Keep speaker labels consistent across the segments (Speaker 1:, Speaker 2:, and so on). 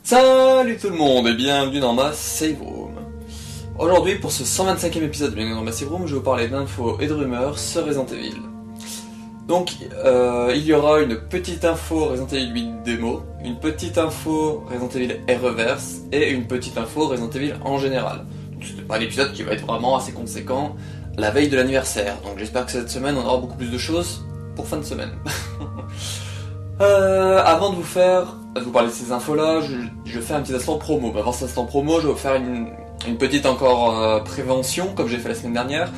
Speaker 1: Salut tout le monde et bienvenue dans ma save room. Aujourd'hui pour ce 125e épisode de Bienvenue dans ma save room, je vais vous parler d'infos et de rumeurs sur Resident Evil. Donc il y aura une petite info Resident Evil 8 démo, une petite info Resident Evil R-Reverse et une petite info Resident Evil en général. Donc c'est pas l'épisode qui va être vraiment assez conséquent la veille de l'anniversaire, donc j'espère que cette semaine on aura beaucoup plus de choses pour fin de semaine. Avant de vous parler de ces infos là, je fais un petit instant promo. Avant cet instant promo, je vais vous faire une petite encore prévention comme j'ai fait la semaine dernière.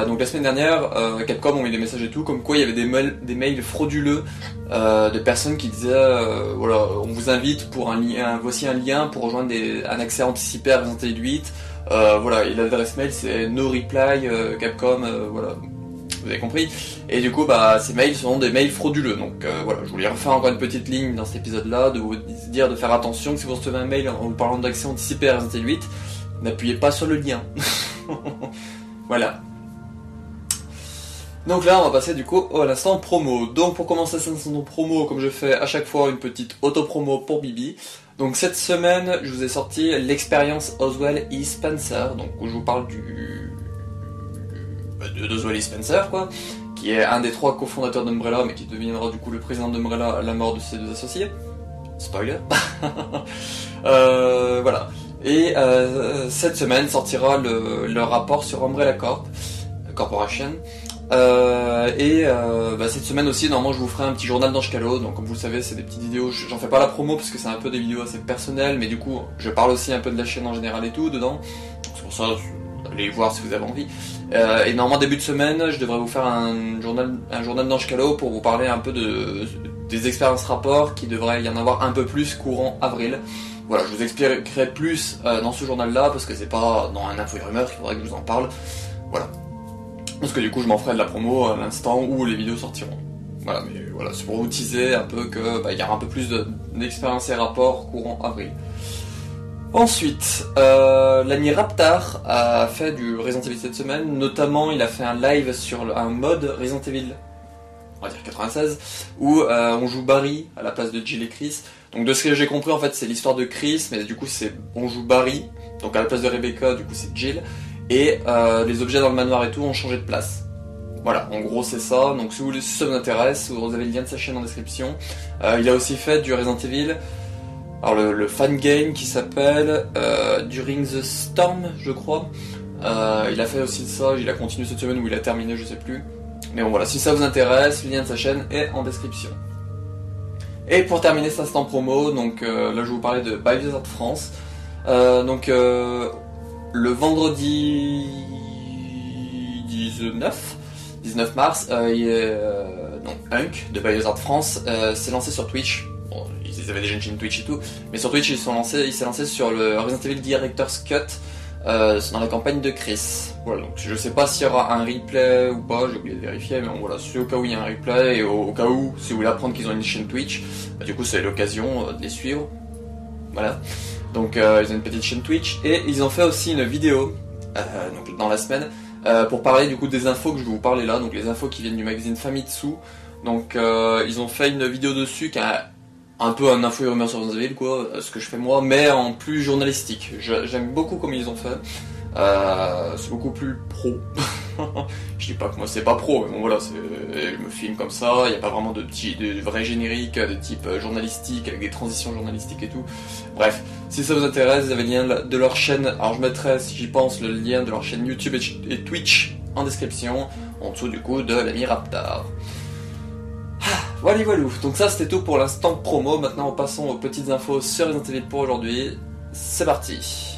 Speaker 1: Donc la semaine dernière, Capcom ont mis des messages et tout, comme quoi il y avait des mails frauduleux de personnes qui disaient voilà, on vous invite pour un lien, voici un lien pour rejoindre un accès anticipé à Resident Evil 8. Voilà, et l'adresse mail c'est no reply Capcom, voilà. Vous avez compris. Et du coup, ces mails sont des mails frauduleux. Donc voilà, je voulais refaire encore une petite ligne dans cet épisode-là, de vous dire de faire attention que si vous recevez un mail en vous parlant d'accès anticipé à Resident Evil 8, n'appuyez pas sur le lien. Voilà. Donc là, on va passer du coup à l'instant promo. Donc pour commencer cet instant promo, comme je fais à chaque fois une petite auto-promo pour Bibi. Donc cette semaine, je vous ai sorti l'expérience Oswald E. Spencer, donc où je vous parle d'Oswald E. Spencer, quoi, qui est un des 3 cofondateurs d'Umbrella, mais qui deviendra du coup le président d'Umbrella à la mort de ses 2 associés. Spoiler. Voilà. Et cette semaine sortira le rapport sur Umbrella Corporation. Cette semaine aussi, normalement, je vous ferai un petit journal d'Ange Calo. Donc, comme vous le savez, c'est des petites vidéos. J'en fais pas la promo parce que c'est un peu des vidéos assez personnelles, mais du coup, je parle aussi un peu de la chaîne en général et tout dedans. C'est pour ça, allez voir si vous avez envie. Et normalement, début de semaine, je devrais vous faire un journal d'Ange Calo pour vous parler un peu des expériences rapports qui devrait y en avoir un peu plus courant avril. Voilà, je vous expliquerai plus dans ce journal-là parce que c'est pas dans un info et rumeur qu'il faudrait que je vous en parle. Voilà. Parce que du coup je m'en ferai de la promo à l'instant où les vidéos sortiront. Voilà, mais voilà, c'est pour vous teaser un peu que il y aura un peu plus d'expérience et rapports courant avril. Ensuite, l'ami Raptar a fait du Resident Evil cette semaine, notamment il a fait un live sur un mode Resident Evil, on va dire 96, où on joue Barry à la place de Jill et Chris. Donc de ce que j'ai compris en fait c'est l'histoire de Chris, mais du coup on joue Barry, donc à la place de Rebecca du coup c'est Jill. Et les objets dans le manoir et tout ont changé de place. Voilà, en gros c'est ça. Donc si ça vous intéresse, vous avez le lien de sa chaîne en description. Il a aussi fait du Resident Evil, alors le fan game qui s'appelle During the Storm, je crois. Il a fait aussi ça, il a continué cette semaine ou il a terminé, je sais plus. Mais bon voilà, si ça vous intéresse, le lien de sa chaîne est en description. Et pour terminer cet instant promo, donc là je vais vous parler de Biohazard France. Le vendredi 19 mars, donc Hunk de Biohazard France s'est lancé sur Twitch. Bon, ils avaient déjà une chaîne Twitch et tout, mais sur Twitch il s'est lancé sur le Resident Evil Director's Cut dans la campagne de Chris. Voilà, donc je sais pas s'il y aura un replay ou pas, j'ai oublié de vérifier, mais bon, voilà, c'est au cas où il y a un replay et au cas où, si vous voulez apprendre qu'ils ont une chaîne Twitch, du coup c'est l'occasion de les suivre. Voilà. Donc ils ont une petite chaîne Twitch et ils ont fait aussi une vidéo donc dans la semaine pour parler du coup des infos que je vais vous parler là, donc les infos qui viennent du magazine Famitsu. Donc ils ont fait une vidéo dessus qui a un peu un info et rumeur sur Resident Evil quoi, ce que je fais moi, mais en plus journalistique. J'aime beaucoup comme ils ont fait. C'est beaucoup plus pro. Je dis pas que moi c'est pas pro, mais bon voilà, je me filme comme ça, il n'y a pas vraiment de vrais génériques de type journalistique, avec des transitions journalistiques et tout. Bref, si ça vous intéresse, vous avez le lien de leur chaîne, alors je mettrai, si j'y pense, le lien de leur chaîne YouTube et Twitch en description, en dessous du coup de l'ami Raptar. Voilà, donc ça c'était tout pour l'instant promo, maintenant passons aux petites infos sur Resident Evil pour aujourd'hui, c'est parti.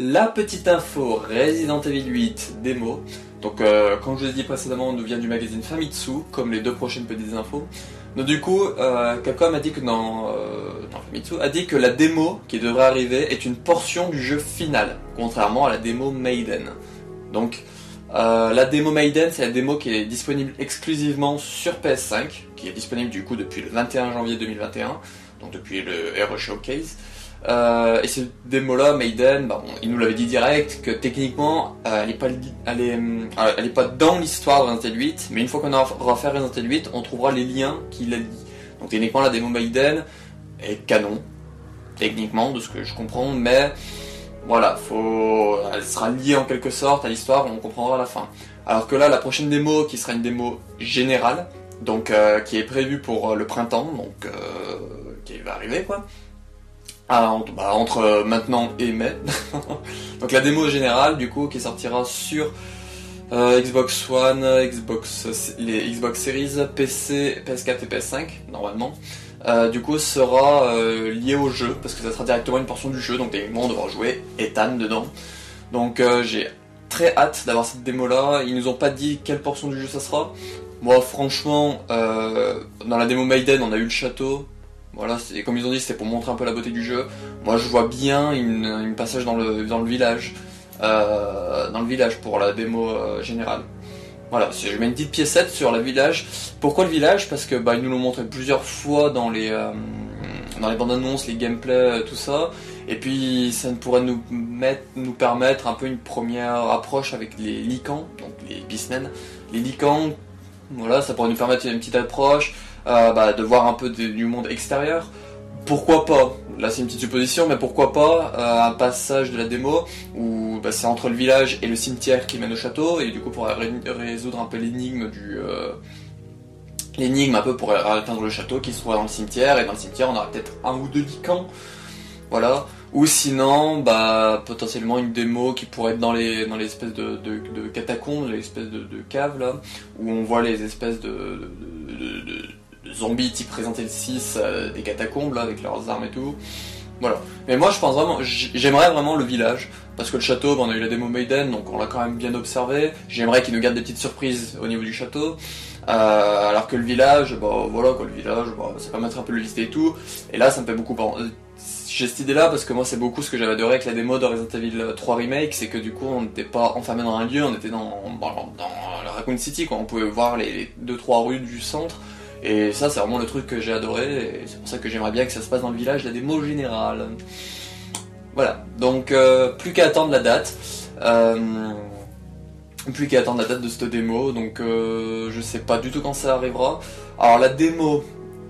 Speaker 1: La petite info Resident Evil 8 démo. Donc comme je vous ai dit précédemment, nous vient du magazine Famitsu, comme les deux prochaines petites infos. Donc du coup, Capcom a dit que Famitsu a dit que la démo qui devrait arriver est une portion du jeu final, contrairement à la démo Maiden. Donc la démo Maiden, c'est la démo qui est disponible exclusivement sur PS5, qui est disponible du coup depuis le 21 janvier 2021, donc depuis le Hero Showcase. Et cette démo-là, Maiden, il nous l'avait dit direct que techniquement, elle est pas dans l'histoire de Resident Evil 8, mais une fois qu'on aura fait Resident Evil 8, on trouvera les liens qu'il a dit. Donc techniquement, la démo Maiden est canon, techniquement, de ce que je comprends, mais voilà, elle sera liée en quelque sorte à l'histoire, on comprendra à la fin. Alors que là, la prochaine démo, qui sera une démo générale, donc qui est prévue pour le printemps, donc qui va arriver quoi. Entre maintenant et mai. Donc la démo générale du coup qui sortira sur Xbox One, les Xbox Series, PC, PS4 et PS5 normalement. Du coup sera liée au jeu parce que ça sera directement une portion du jeu, donc techniquement on devra jouer Ethan dedans. Donc j'ai très hâte d'avoir cette démo là. Ils nous ont pas dit quelle portion du jeu ça sera. Moi franchement dans la démo Maiden on a eu le château. Voilà, comme ils ont dit, c'était pour montrer un peu la beauté du jeu. Moi, je vois bien une passage dans le village, pour la démo générale. Voilà, je mets une petite piécette sur le village. Pourquoi le village? Parce que ils nous l'ont montré plusieurs fois dans les bandes annonces, les gameplays, tout ça. Et puis, ça pourrait nous permettre un peu une première approche avec les Lycans, donc les Beastmen. Les Lycans, voilà, ça pourrait nous permettre une petite approche. De voir un peu du monde extérieur. Pourquoi pas, là c'est une petite supposition, mais pourquoi pas un passage de la démo où c'est entre le village et le cimetière qui mène au château, et du coup pour résoudre un peu l'énigme un peu pour atteindre le château qui se trouve dans le cimetière, et dans le cimetière on aura peut-être un ou deux Lycans, voilà. Ou sinon, potentiellement une démo qui pourrait être dans les espèces de catacombes, les espèces de caves là, où on voit les espèces de zombies type Resident Evil 6 des catacombes là, avec leurs armes et tout. Voilà. Mais moi je pense vraiment, j'aimerais vraiment le village, parce que le château, on a eu la démo Maiden, donc on l'a quand même bien observé. J'aimerais qu'ils nous gardent des petites surprises au niveau du château. Alors que le village, ça permettrait un peu de le visiter et tout. Et là ça me fait beaucoup penser. J'ai cette idée là parce que moi c'est beaucoup ce que j'avais adoré avec la démo de Resident Evil 3 Remake, c'est que du coup on n'était pas enfermé dans un lieu, on était dans la Raccoon City quoi. On pouvait voir les 2-3 rues du centre, et ça c'est vraiment le truc que j'ai adoré, et c'est pour ça que j'aimerais bien que ça se passe dans le village, la démo générale. Voilà, donc plus qu'à attendre la date. De cette démo, donc je sais pas du tout quand ça arrivera. Alors la démo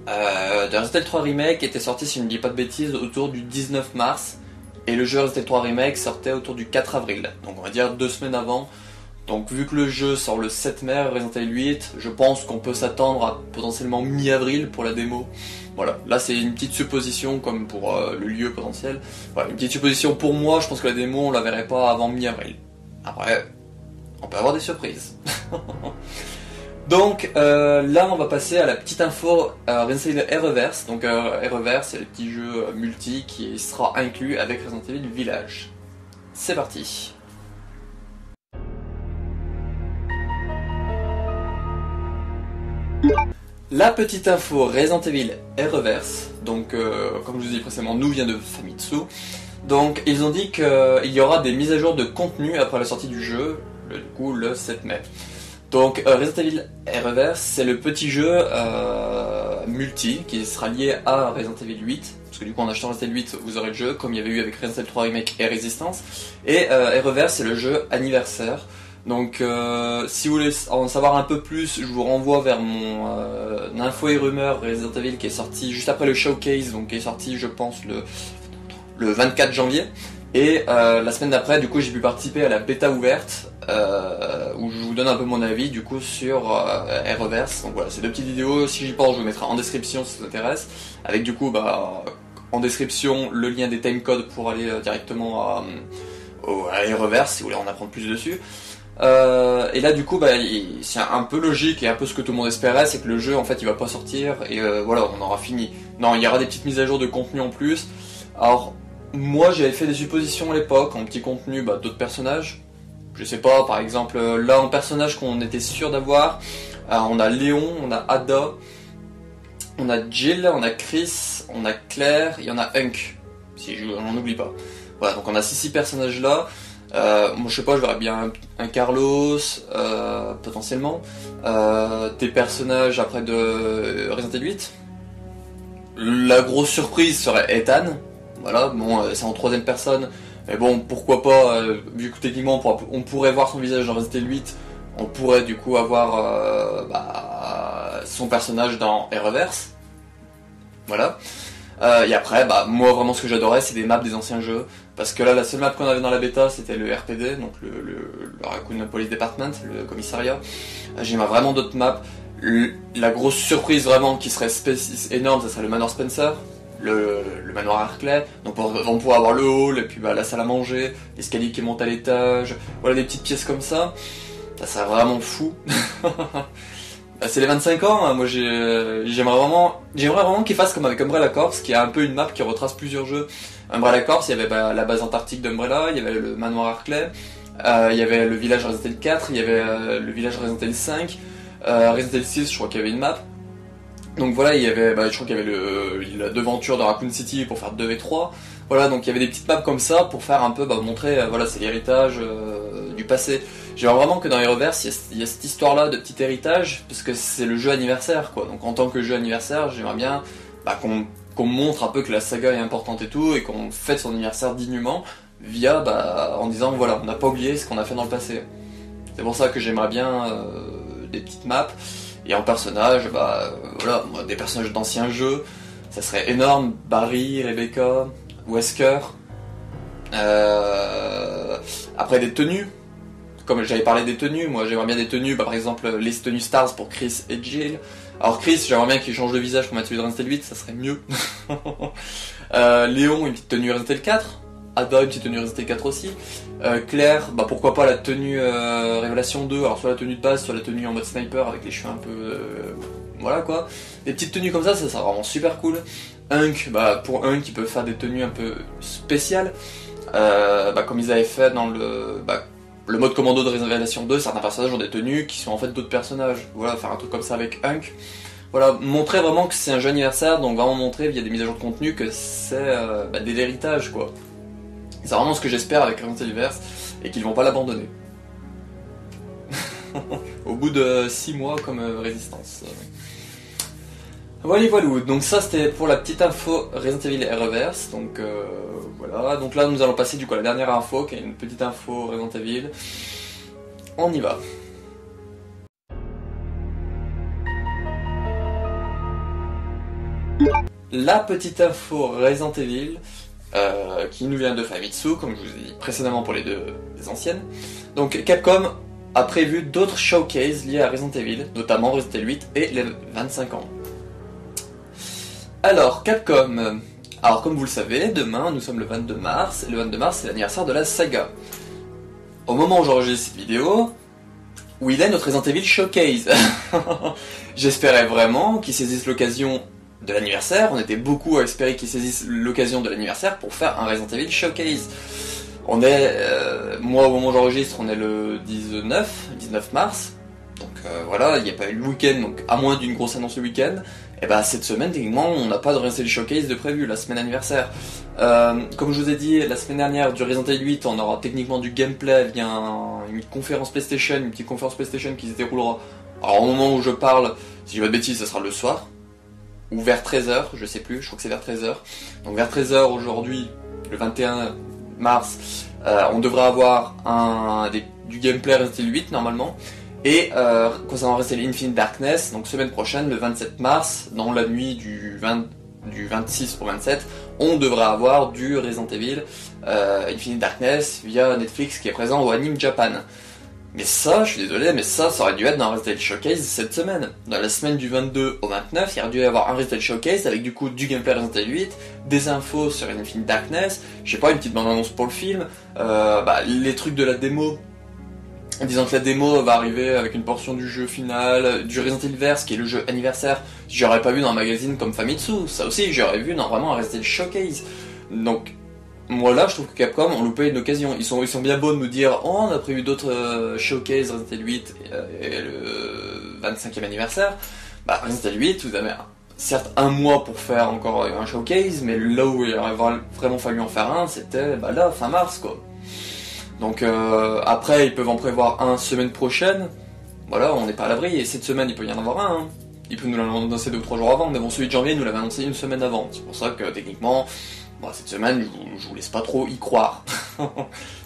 Speaker 1: de Resident Evil 3 Remake était sortie, si je ne dis pas de bêtises, autour du 19 mars, et le jeu Resident Evil 3 Remake sortait autour du 4 avril, donc on va dire 2 semaines avant. Donc vu que le jeu sort le 7 mai, Resident Evil 8, je pense qu'on peut s'attendre à potentiellement mi-avril pour la démo. Voilà, là c'est une petite supposition comme pour le lieu potentiel. Voilà, une petite supposition pour moi, je pense que la démo on la verrait pas avant mi-avril. Après, on peut avoir des surprises. Donc là on va passer à la petite info Resident Evil Reverse. Donc Reverse c'est le petit jeu multi qui sera inclus avec Resident Evil Village. C'est parti. La petite info Resident Evil Reverse, donc comme je vous ai dit précédemment, nous vient de Famitsu. Donc ils ont dit qu'il y aura des mises à jour de contenu après la sortie du jeu, du coup le 7 mai. Donc Resident Evil Reverse, c'est le petit jeu multi qui sera lié à Resident Evil 8, parce que du coup en achetant Resident Evil 8 vous aurez le jeu, comme il y avait eu avec Resident Evil 3 Remake et Resistance. Et Reverse c'est le jeu anniversaire. Donc si vous voulez en savoir un peu plus, je vous renvoie vers mon info et rumeur Resident Evil qui est sorti juste après le showcase, donc qui est sorti je pense le 24 janvier. Et la semaine d'après, du coup, j'ai pu participer à la bêta ouverte où je vous donne un peu mon avis du coup sur Reverse. Donc voilà, c'est deux petites vidéos. Si j'y pense, je vous mettrai en description si ça vous intéresse. Avec du coup, en description, le lien des timecodes pour aller directement à Reverse si vous voulez en apprendre plus dessus. Et là du coup c'est un peu logique et un peu ce que tout le monde espérait, c'est que le jeu en fait il va pas sortir et voilà on aura fini. Non, il y aura des petites mises à jour de contenu en plus. Alors moi j'avais fait des suppositions à l'époque, en petit contenu d'autres personnages. Je sais pas, par exemple, là en personnage qu'on était sûr d'avoir, on a Léon, on a Ada, on a Jill, on a Chris, on a Claire, et on a Hunk, si on n'en oublie pas. Voilà, donc on a ces 6 personnages là. Moi je sais pas, je verrais bien un Carlos, potentiellement. Des personnages après de Resident Evil 8. La grosse surprise serait Ethan. Voilà, bon, c'est en 3ème personne. Mais bon, pourquoi pas, vu que techniquement on pourrait voir son visage dans Resident Evil 8, on pourrait du coup avoir son personnage dans Reverse. Voilà. Et après, moi vraiment ce que j'adorais, c'est des maps des anciens jeux. Parce que là, la seule map qu'on avait dans la bêta, c'était le RPD, donc le Raccoon Police Department, le commissariat. J'aimerais vraiment d'autres maps. La grosse surprise vraiment qui serait énorme, ça serait le manoir Spencer, le manoir Harclay. Donc on pourrait avoir le hall, et puis la salle à manger, l'escalier qui monte à l'étage, voilà des petites pièces comme ça. Ça serait vraiment fou. C'est les 25 ans, hein. Moi j'aimerais vraiment qu'ils fassent comme avec Umbrella Corps, qui a un peu une map qui retrace plusieurs jeux. Umbrella Corps, il y avait la base antarctique d'Umbrella, il y avait le manoir Harclay, il y avait le village Resident Evil 4, il y avait le village Resident Evil 5, Resident Evil 6, je crois qu'il y avait une map. Donc voilà, il y avait, je crois qu'il y avait la devanture de Raccoon City pour faire 2 et 3. Voilà, donc il y avait des petites maps comme ça pour faire un peu, montrer, voilà, c'est l'héritage du passé. J'aimerais vraiment que dans les Reverse, il y a cette histoire-là de petit héritage, parce que c'est le jeu anniversaire, quoi. Donc en tant que jeu anniversaire, j'aimerais bien qu'on montre un peu que la saga est importante et tout, et qu'on fête son anniversaire dignement, via, en disant, voilà, on n'a pas oublié ce qu'on a fait dans le passé. C'est pour ça que j'aimerais bien des petites maps. Et en personnage, voilà, des personnages d'anciens jeux, ça serait énorme. Barry, Rebecca, Wesker. Après des tenues, comme j'avais parlé des tenues, moi j'aimerais bien des tenues, par exemple les tenues Stars pour Chris et Jill. Alors Chris, j'aimerais bien qu'il change le visage pour mettre celui de Resident Evil 8, ça serait mieux. Léon, une petite tenue Resident Evil 4. Ada, une petite tenue Resident Evil 4 aussi. Claire, pourquoi pas la tenue Révélation 2, alors soit la tenue de base, soit la tenue en mode sniper avec les cheveux un peu... voilà quoi. Des petites tenues comme ça serait vraiment super cool. Hunk, pour Hunk, ils peuvent faire des tenues un peu spéciales. Comme ils avaient fait dans le mode commando de Révélation 2, certains personnages ont des tenues qui sont en fait d'autres personnages. Voilà, faire un truc comme ça avec Hunk. Voilà, montrer vraiment que c'est un jeu anniversaire, donc vraiment montrer via des mises à jour de contenu que c'est de l'héritage quoi. C'est vraiment ce que j'espère avec Resident Evil et qu'ils vont pas l'abandonner. Au bout de 6 mois comme résistance. Voilà, donc ça c'était pour la petite info Resident Evil Reverse. Donc voilà, donc là nous allons passer du coup à la dernière info qui est une petite info Resident Evil. On y va. La petite info Resident Evil qui nous vient de Famitsu, comme je vous ai dit précédemment pour les deux anciennes. Donc Capcom a prévu d'autres showcases liés à Resident Evil, notamment Resident Evil 8 et les 25 ans. Alors Capcom, comme vous le savez, demain nous sommes le 22 mars, et le 22 mars c'est l'anniversaire de la saga. Au moment où j'enregistre cette vidéo, où il est notre Resident Evil Showcase. J'espérais vraiment qu'ils saisissent l'occasion de l'anniversaire, on était beaucoup à espérer qu'ils saisissent l'occasion de l'anniversaire pour faire un Resident Evil Showcase. On est, moi au moment où j'enregistre, on est le 19 mars, donc voilà, il n'y a pas eu le week-end, donc à moins d'une grosse annonce le week-end, et cette semaine, techniquement, on n'a pas de Resident Evil Showcase de prévu, la semaine anniversaire. Comme je vous ai dit, la semaine dernière, du Resident Evil 8, on aura techniquement du gameplay via une conférence PlayStation, une petite conférence PlayStation qui se déroulera. Alors au moment où je parle, si je dis pas de bêtises, ça sera le soir. Ou vers 13h, je sais plus, je crois que c'est vers 13h. Donc vers 13h aujourd'hui, le 21 mars, on devrait avoir du gameplay Resident Evil 8 normalement. Et concernant Resident Evil Infinite Darkness, donc semaine prochaine, le 27 mars, dans la nuit du 26 au 27, on devrait avoir du Resident Evil Infinite Darkness via Netflix qui est présent au Anime Japan. Mais ça, je suis désolé, mais ça aurait dû être dans un Resident Evil Showcase cette semaine. Dans la semaine du 22 au 29, il aurait dû y avoir un Resident Evil Showcase avec du coup du gameplay Resident Evil 8, des infos sur Infinite Darkness, je sais pas, une petite bande-annonce pour le film, les trucs de la démo, en disant que la démo va arriver avec une portion du jeu final, du Resident Evil Verse qui est le jeu anniversaire, j'aurais pas vu dans un magazine comme Famitsu, ça aussi j'aurais vu dans vraiment un Resident Evil Showcase. Donc moi là je trouve que Capcom ont loupé une occasion. Ils sont bien beaux de nous dire oh on a prévu d'autres showcase Resident Evil 8 et le 25e anniversaire. Bah Resident Evil 8 vous avez certes un mois pour faire encore un showcase, mais là où il aurait vraiment fallu en faire un, c'était bah là fin mars quoi. Donc après ils peuvent en prévoir un semaine prochaine. Voilà, on n'est pas à l'abri, et cette semaine il peut y en avoir un. Hein. Il peut nous l'annoncer 2 ou 3 jours avant, mais bon celui de janvier il nous l'avait annoncé une semaine avant. C'est pour ça que techniquement, bon, cette semaine je vous laisse pas trop y croire.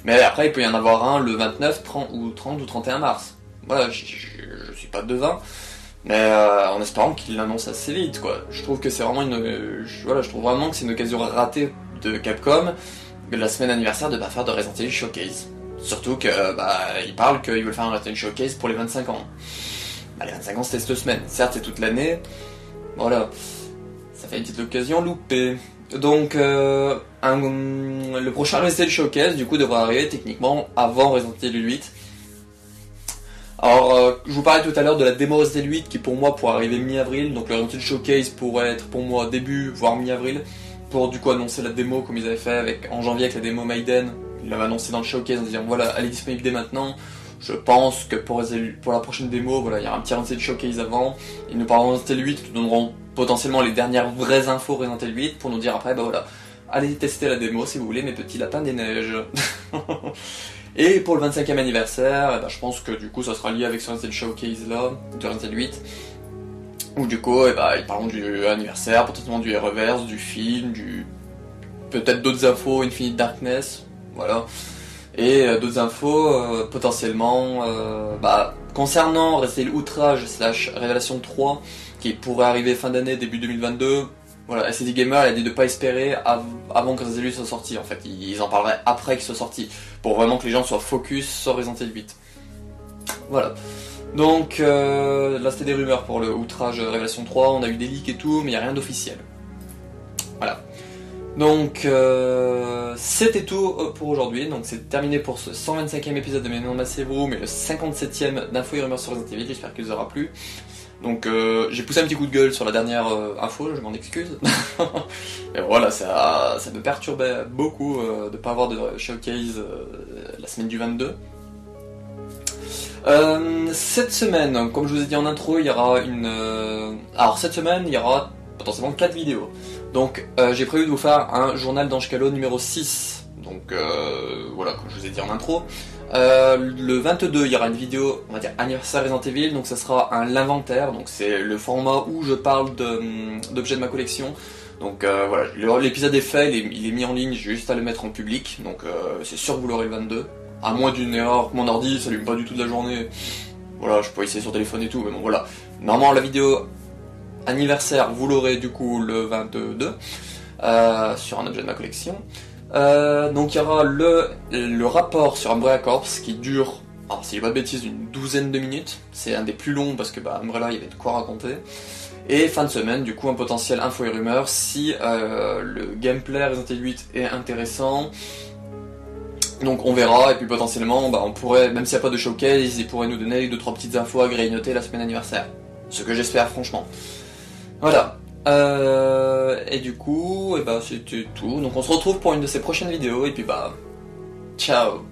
Speaker 1: Mais après il peut y en avoir un le 29, 30 ou 31 mars. Voilà, je suis pas devin, mais en espérant qu'il l'annonce assez vite quoi. Je trouve que c'est vraiment je trouve vraiment que c'est une occasion ratée de Capcom, de la semaine anniversaire, de pas faire de Resident Evil Showcase. Surtout que bah ils parlent qu'ils veulent faire un Resident Evil Showcase pour les 25 ans. Bah les 25 ans c'était cette semaine, certes c'est toute l'année, voilà, ça fait une petite occasion loupée. Donc le prochain Resident Evil Showcase du coup devrait arriver techniquement avant Resident Evil 8. Alors je vous parlais tout à l'heure de la démo Resident Evil 8 qui pour moi pourrait arriver mi-avril, donc le Resident Evil Showcase pourrait être pour moi début voire mi-avril, pour du coup annoncer la démo comme ils avaient fait en janvier avec la démo Maiden. Ils l'avaient annoncé dans le showcase en disant voilà, elle est disponible dès maintenant. Je pense que pour la prochaine démo, voilà, il y aura un petit Resident Evil Showcase avant. Ils nous parleront de Resident Evil 8, ils nous donneront potentiellement les dernières vraies infos Resident Evil 8 pour nous dire après, bah voilà, allez tester la démo si vous voulez mes petits lapins des neiges. Et pour le 25e anniversaire, bah, je pense que du coup ça sera lié avec ce Resident Evil Showcase là, de Resident Evil 8. Où du coup, bah, ils parleront du anniversaire, potentiellement du Reverse, du film, peut-être d'autres infos, Infinite Darkness. Voilà. Et d'autres infos potentiellement concernant Resident Evil Outrage / Révélation 3 qui pourrait arriver fin d'année, début 2022. Voilà, SCD Gamer elle a dit de pas espérer avant que Resident Evil soit sorti en fait. Ils en parleraient après qu'il soit sorti pour vraiment que les gens soient focus sur Resident Evil 8. Voilà. Donc là c'était des rumeurs pour le Outrage Révélation 3, on a eu des leaks et tout, mais il n'y a rien d'officiel. Voilà. Donc c'était tout pour aujourd'hui, donc c'est terminé pour ce 125e épisode de Mes noms Massive Room et le 57e d'Info et Rumeurs sur Resident Evil, j'espère qu'il vous aura plu. Donc j'ai poussé un petit coup de gueule sur la dernière info, je m'en excuse. Mais voilà, ça me perturbait beaucoup de ne pas avoir de showcase la semaine du 22. Cette semaine, comme je vous ai dit en intro, il y aura alors cette semaine, il y aura potentiellement 4 vidéos. Donc j'ai prévu de vous faire un journal d'Ange Calo numéro 6. Donc voilà, comme je vous ai dit en intro. Le 22, il y aura une vidéo, on va dire anniversaire Resident Evil, donc ça sera l'inventaire, donc c'est le format où je parle d'objets de ma collection. Donc voilà, l'épisode est fait, il est mis en ligne, j'ai juste à le mettre en public, donc c'est sûr que vous l'aurez le 22. À moins d'une erreur, que mon ordi s'allume pas du tout de la journée. Voilà, je peux essayer sur téléphone et tout, mais bon voilà. Normalement la vidéo anniversaire, vous l'aurez du coup le 22 sur un objet de ma collection. Donc il y aura le rapport sur Umbrella Corps qui dure, alors si je dis pas de bêtises, une douzaine de minutes. C'est un des plus longs parce que Umbrella il y avait de quoi raconter. Et fin de semaine, du coup un potentiel info et rumeur si le gameplay Resident Evil 8 est intéressant. Donc on verra, et puis potentiellement on pourrait, même s'il n'y a pas de showcase, ils pourraient nous donner 2-3 petites infos à grignoter la semaine anniversaire. Ce que j'espère franchement. Voilà. Et du coup, c'était tout. Donc on se retrouve pour une de ces prochaines vidéos, et puis ciao.